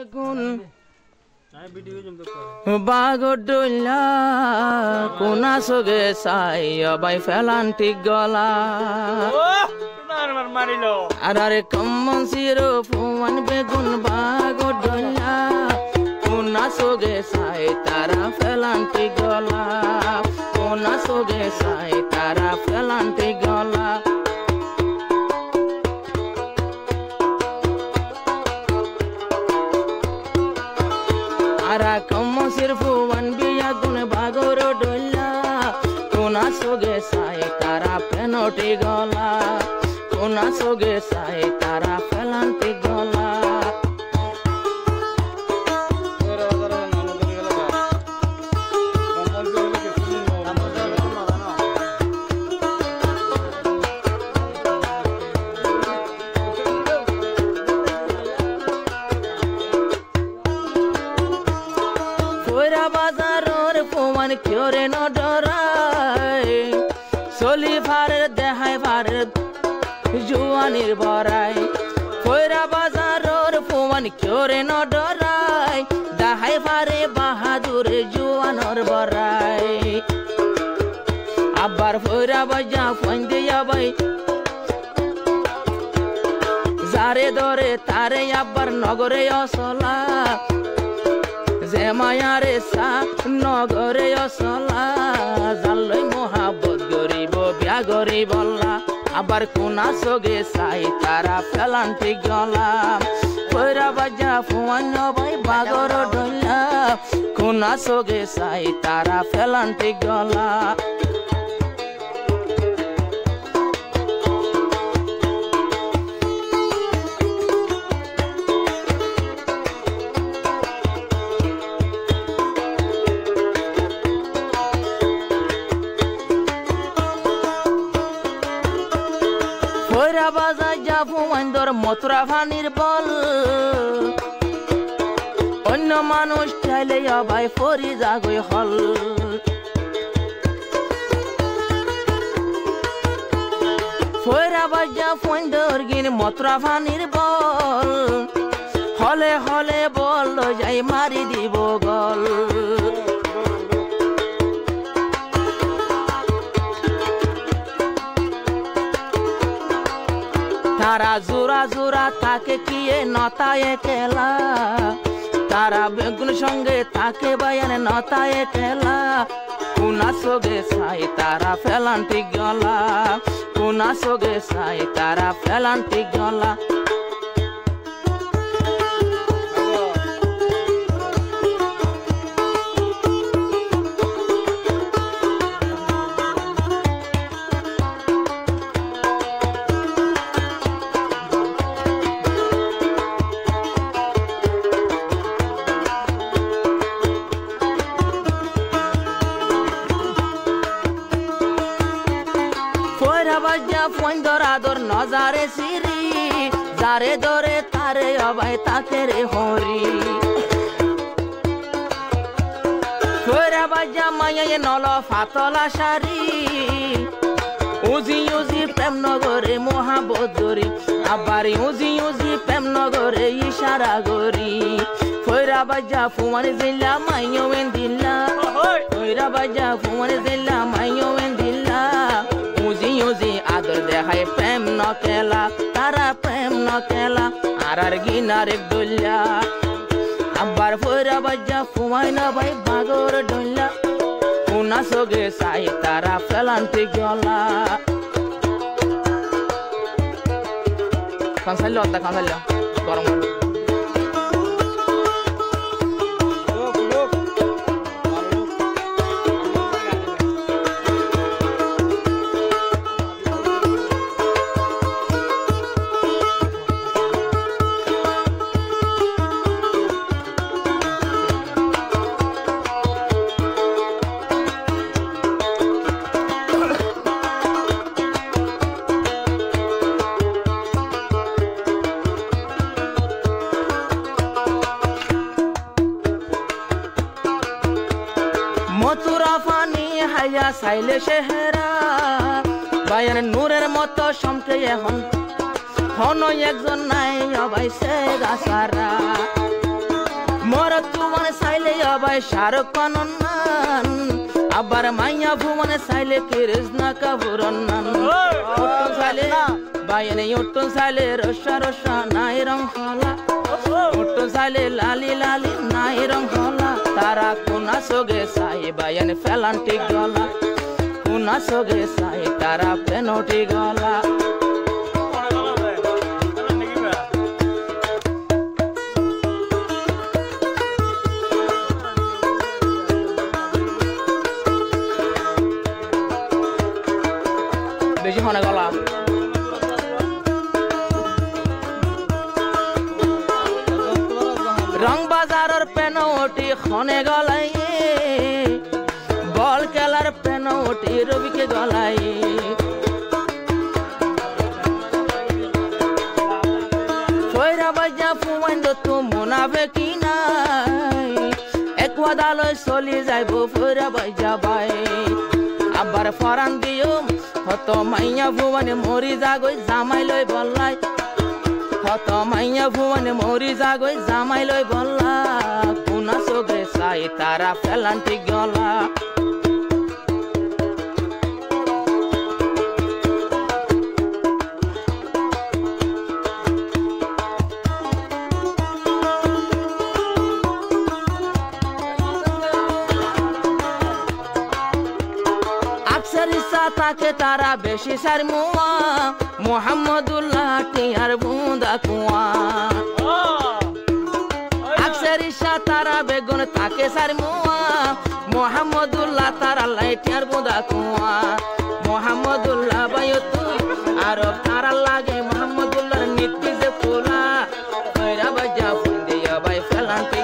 বেগুন বাগডুল্লা কোনা সগে সাই অবাই ফেলান্টি গলা আরে কম্মন সিরো ফুয়ান বেগুন বাগডুল্লা কোনা সগে সাই তারা ফেলান্টি গলা কোনা সগে সাই তারা ফেলান্টি গলা Ara como sirfu wan biya gun bagoro dolla Kona soge sai tara penoti gola Kona soge sai tara felanti gola বাজারর ফুমান কিরে ন ডরাই চলি ফারের দেহাই ফারের জুয়ানির ভরাই কইরা বাজারর ফুমান কিরে ন ডরাই দেহাই ফারে বাহাদুর জুয়ানর ভরাই আবার ফইরা বাজা ফোন দিয়া বাই যারে ধরে তারে আবার নগরে অসলা যে মায়ারে সা নগরে অসলা জালই মোহাবত গরিব বিয়া গরিবল্লা আবার কোনা সগে সাই তারা ফেলান্টি গলা কইরা বাজা ফুয়ান ভাই বাগর ডইলা কোনা সগে সাই তারা ফেলান্টি গলা কইরা বাজা যা ফুয়াইন্দর মথুরা ফানির বল অন্য মানুষ চাইলে ভাই ফরি জাগই হল কইরা বাজা ফুয়াইন্দর গিন মথুরা ফানির বল হলে হলে বল যাই মারি দিব গল তারা জোড়া জোড়া থাকে কিয়ে নতায়ে কেলা তারা বেগুন সঙ্গে থাকে বায়ান নতায়ে কেলা কোনা সগে সাই তারা ফেলান্টি গলা কোনা সগে সাই তারা ফেলান্টি গলা বাজা ফোন ধরাদর নজারে সিরি যারে ধরে তারে অবাই তাকে রে হরি কইরা বাজা মায়ে নল ফাতলা শাড়ি উজি উজি প্রেম নগরে মোহাবত গরি আবার উজি উজি প্রেম নগরে ইশারা গরি কইরা বাজা ফুমান জিল্লা মাইও দিল্লা কইরা বাজা ফুমান জিল্লা মাইও দিল্লা উজি উজি আদর দেখাই প্রেম নকেলা তারা প্রেম নকেলা আর গিনারে ডুল্লা আবার ফইরা বাজা ফুমাই না ভাই বাগর ডুল্লা কোনা সগে সাই তারা ফেলান্টি গলা কাঁসাইল অর্ধা কাঁসাইল গরম মথুরা ফানি হাইয়া সাইলে শেহরা বায়ান নূরের মতো সমকে এখন হন একজন নাই অবাইছে গাছারা তুমন সাইলে আবাই শাহরুখ খান আবার মাইয়া ভুমন সাইলে কৃষ্ণা কাপুরন ওট্টু সাইলে বাইনে ওট্টু সাইলে রসা রসা নাই রং হলা ওট্টু সাইলে লালি লালি নাই রং হলা তারা কোনা সোগে সাই বাইন ফেলান্টি গলা কোনা সোগে সাই তারা পেনোটি গলা বেশি হনে গলা রং বাজারের পেনওটি খনে গলাই বল খেলার পেনওটি রবিকে গলাই ফয়রা বাজা ফুমাইন তো মনাবে কি নাই একওয়াদালয় চলি যাইব ফয়রা বাজা বাই আবার ফরান দিও হত মাইয়া ভুবনে মরি যাগই জামাই লই বললাই হত মাইয়া ভুবনে মরি যাগই জামাই লই বললা কোনা সোগে সাই তারা ফেলান্টি গলা তাকে তারা বেশি সার মুয়া মোহাম্মদুল্লাহ টিয়ার বুন্দা কুয়া আকসারিসা তারা বেগুন তাকে সার মুয়া মোহাম্মদুল্লাহ তারা লাইটিয়ার বুন্দা কুয়া মোহাম্মদুল্লাহ বায়তু আরব তারা লাগে মোহাম্মদুল্লাহর নীতি যে ফুলা কইরা বাজা ফুন্দিয়া বাই ফেলান্তি